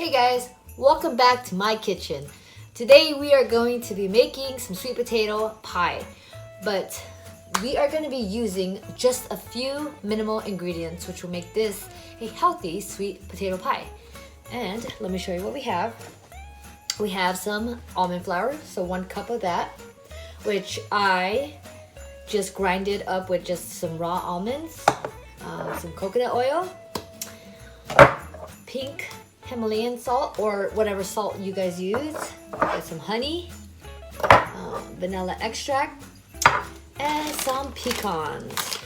Hey guys, welcome back to my kitchen. Today we are going to be making some sweet potato pie, but we are going to be using just a few minimal ingredients which will make this a healthy sweet potato pie. And let me show you what we have. We have some almond flour, so 1 cup of that, which I just grinded up with just some raw almonds, some coconut oil, pink Himalayan salt or whatever salt you guys use, some honey, vanilla extract, and some pecans.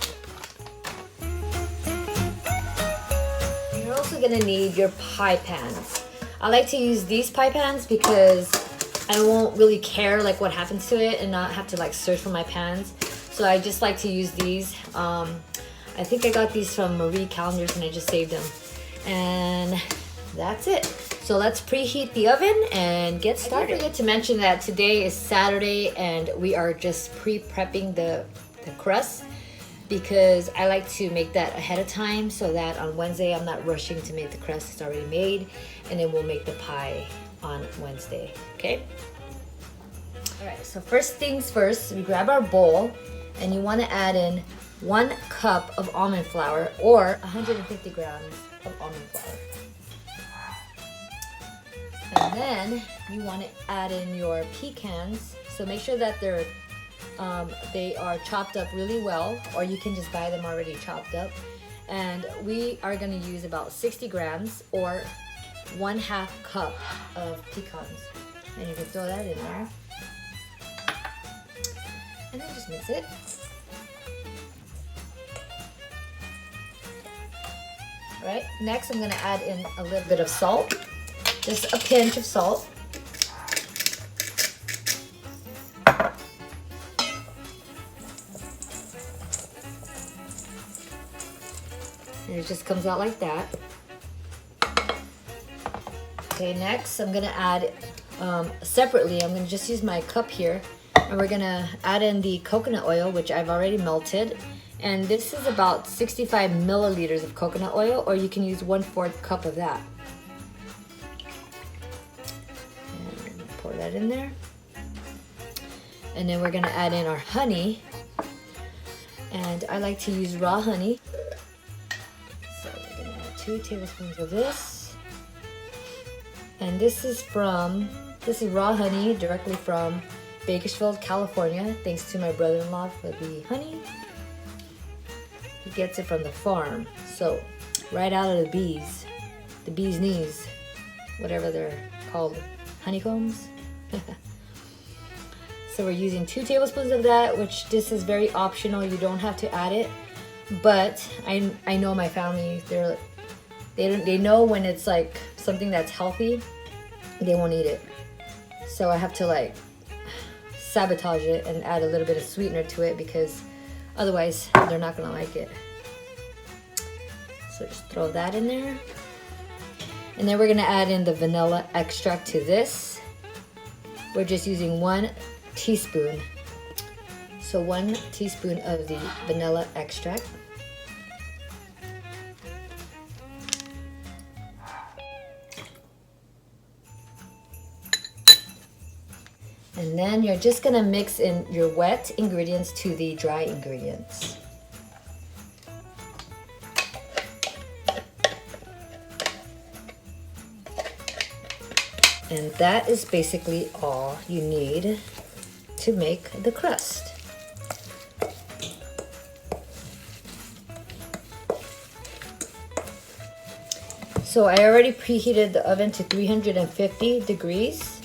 You're also gonna need your pie pans. I like to use these pie pans because I won't really care like what happens to it and not have to like search for my pans. So I just like to use these. I think I got these from Marie Callender's and I just saved them. And that's it. So let's preheat the oven and get started. I forget to mention that today is Saturday and we are just pre-prepping the crust because I like to make that ahead of time so that on Wednesday I'm not rushing to make the crust. It's already made, and then we'll make the pie on Wednesday, okay? All right, so first things first, we grab our bowl and you want to add in 1 cup of almond flour or 150 grams of almond flour. And then you want to add in your pecans. So make sure that they are chopped up really well, or you can just buy them already chopped up. And we are going to use about 60 grams or 1/2 cup of pecans. And you can throw that in there. And then just mix it. All right, next I'm going to add in a little bit of salt. Just a pinch of salt. And it just comes out like that. Okay, next I'm gonna add, separately, I'm gonna just use my cup here, and we're gonna add in the coconut oil, which I've already melted. And this is about 65 milliliters of coconut oil, or you can use 1/4 cup of that. Pour that in there. And then we're gonna add in our honey. And I like to use raw honey. So we're gonna add 2 tablespoons of this. And this is raw honey directly from Bakersfield, California. Thanks to my brother-in-law for the honey. He gets it from the farm. So right out of the bee's knees, whatever they're called. Honeycombs. So we're using 2 tablespoons of that, which this is very optional. You don't have to add it, but I know my family, they know when it's like something that's healthy, they won't eat it. So I have to like sabotage it and add a little bit of sweetener to it because otherwise they're not gonna like it. So just throw that in there. And then we're gonna add in the vanilla extract to this. We're just using 1 teaspoon. So 1 teaspoon of the vanilla extract. And then you're just gonna mix in your wet ingredients to the dry ingredients. And that is basically all you need to make the crust. So I already preheated the oven to 350 degrees.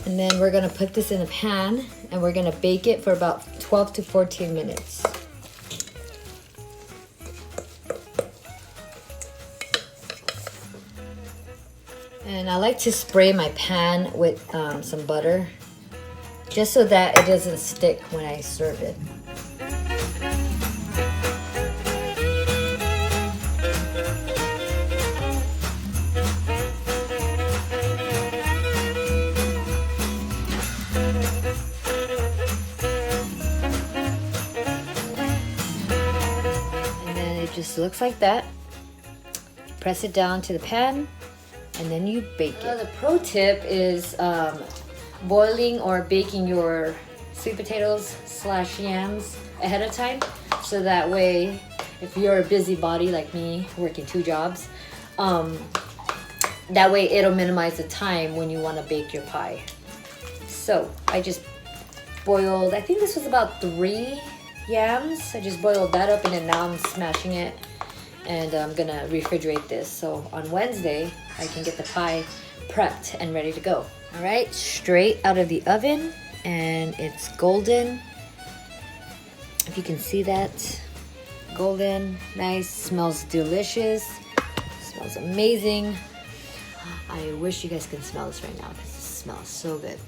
And then we're gonna put this in a pan and we're gonna bake it for about 12 to 14 minutes. And I like to spray my pan with some butter just so that it doesn't stick when I serve it. And then it just looks like that. Press it down to the pan and then you bake it. The pro tip is boiling or baking your sweet potatoes / yams ahead of time, so that way if you're a busybody like me working 2 jobs, that way it'll minimize the time when you want to bake your pie. So I just boiled, I think this was about 3 yams. I just boiled that up, and then now I'm smashing it, and I'm gonna refrigerate this so on Wednesday I can get the pie prepped and ready to go. All right, straight out of the oven, and it's golden. If you can see that, golden, nice, smells delicious, smells amazing. I wish you guys could smell this right now because it smells so good.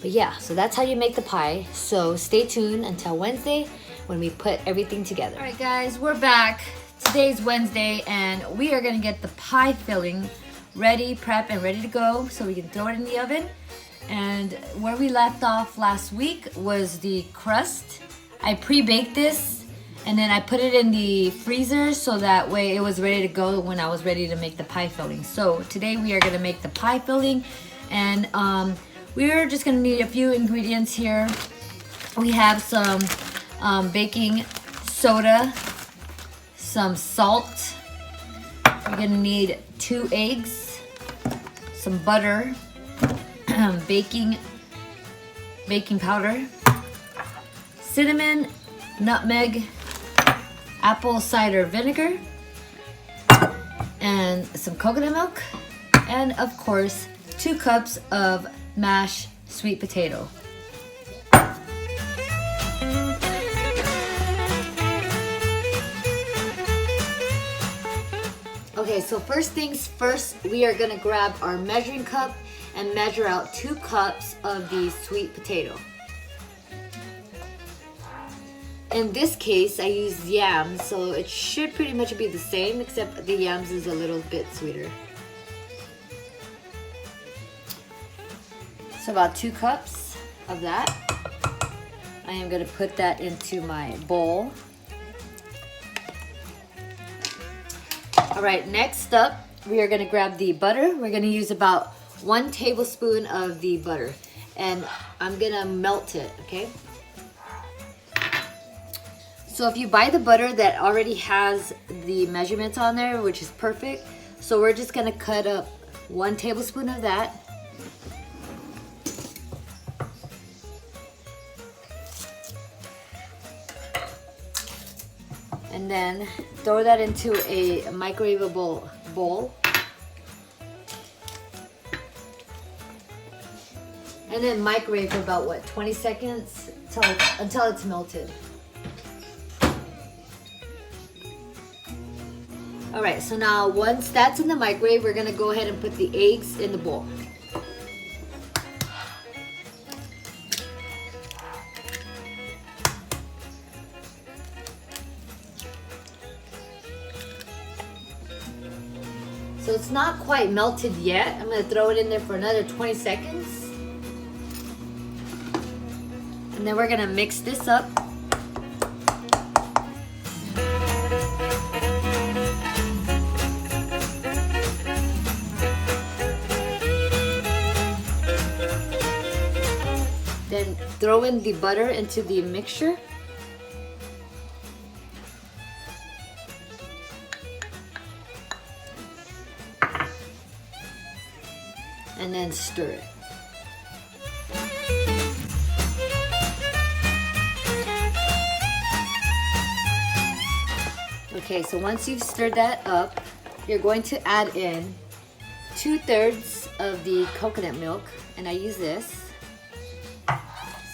But yeah, so that's how you make the pie. So stay tuned until Wednesday when we put everything together. All right guys, we're back. Today's Wednesday, and we are gonna get the pie filling ready, prep, and ready to go so we can throw it in the oven. And where we left off last week was the crust. I pre-baked this, and then I put it in the freezer so that way it was ready to go when I was ready to make the pie filling. So today we are gonna make the pie filling, and we're just gonna need a few ingredients here. We have some baking soda, some salt. We're gonna need 2 eggs, some butter, baking powder, cinnamon, nutmeg, apple cider vinegar, and some coconut milk, and of course 2 cups of mashed sweet potato. Okay, so first things first, we are gonna grab our measuring cup and measure out 2 cups of the sweet potato. In this case, I used yams, so it should pretty much be the same, except the yams is a little bit sweeter. So about 2 cups of that. I am gonna put that into my bowl. All right, next up, we are gonna grab the butter. We're gonna use about 1 tablespoon of the butter, and I'm gonna melt it, okay? So if you buy the butter that already has the measurements on there, which is perfect, so we're just gonna cut up 1 tablespoon of that. And then throw that into a microwavable bowl. And then microwave for about, what, 20 seconds until it's melted. All right, so now once that's in the microwave, we're gonna go ahead and put the eggs in the bowl. So it's not quite melted yet. I'm gonna throw it in there for another 20 seconds. And then we're gonna mix this up. Then throw in the butter into the mixture. And then stir it. Okay, so once you've stirred that up, you're going to add in 2/3 of the coconut milk, and I use this.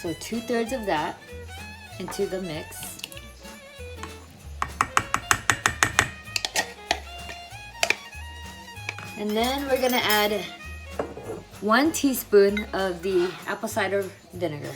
So 2/3 of that into the mix. And then we're gonna add 1 teaspoon of the apple cider vinegar.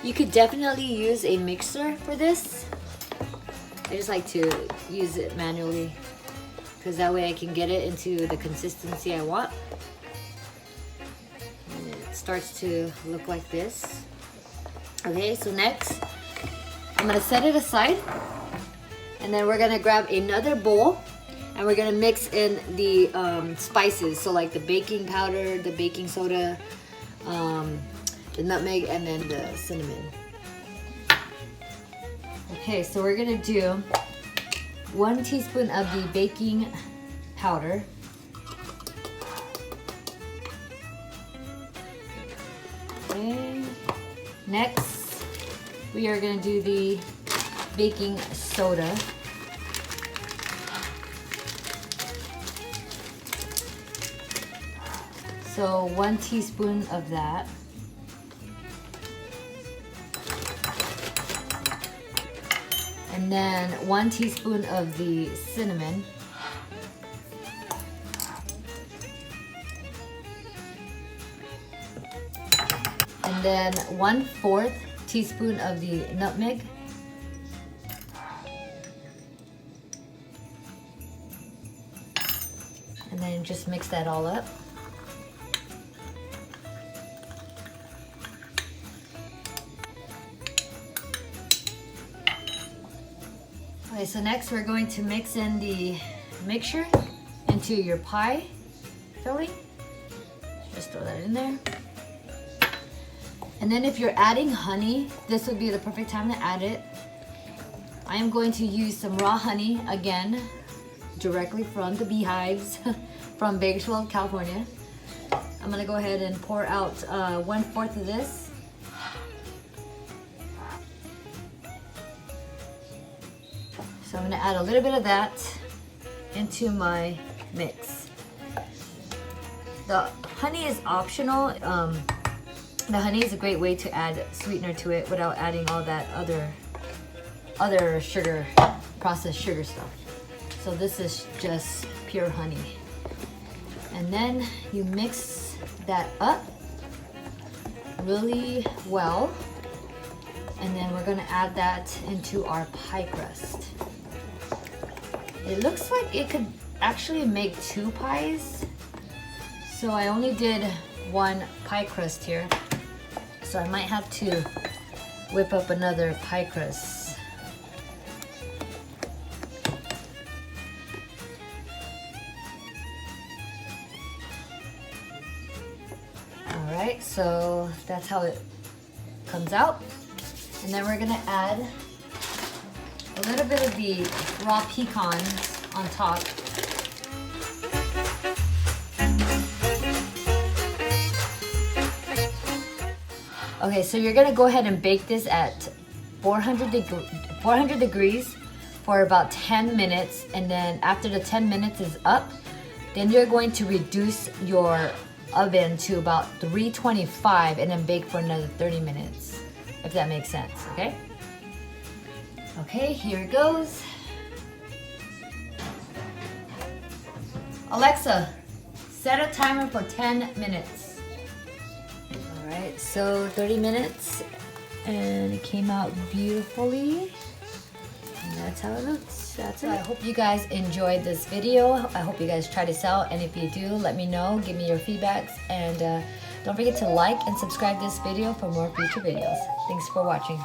You could definitely use a mixer for this. I just like to use it manually because that way I can get it into the consistency I want. And it starts to look like this. Okay, so next I'm gonna set it aside, and then we're gonna grab another bowl and we're gonna mix in the spices. So like the baking powder, the baking soda, the nutmeg, and then the cinnamon. Okay, so we're gonna do 1 teaspoon of the baking powder. Okay. Next, we are gonna do the baking soda. So 1 teaspoon of that. And then 1 teaspoon of the cinnamon. And then 1/4 teaspoon of the nutmeg. And then just mix that all up. Okay, so next we're going to mix in the mixture into your pie filling. Just throw that in there. And then if you're adding honey, this would be the perfect time to add it. I am going to use some raw honey, again, directly from the beehives from Bakersfield, California. I'm gonna go ahead and pour out 1/4 of this. So I'm gonna add a little bit of that into my mix. The honey is optional. The honey is a great way to add sweetener to it without adding all that other sugar, processed sugar stuff. So this is just pure honey. And then you mix that up really well. And then we're gonna add that into our pie crust. It looks like it could actually make 2 pies. So I only did 1 pie crust here. So I might have to whip up another pie crust. All right, so that's how it comes out. And then we're gonna add a little bit of the raw pecans on top. Okay, so you're gonna go ahead and bake this at 400 degrees for about 10 minutes. And then after the 10 minutes is up, then you're going to reduce your oven to about 325 and then bake for another 30 minutes, if that makes sense, okay? Okay, here it goes. Alexa, set a timer for 10 minutes. All right, so 30 minutes and it came out beautifully. And that's how it looks. That's it. I hope you guys enjoyed this video. I hope you guys try this out. And if you do, let me know. Give me your feedbacks. And don't forget to like and subscribe this video for more future videos. Thanks for watching.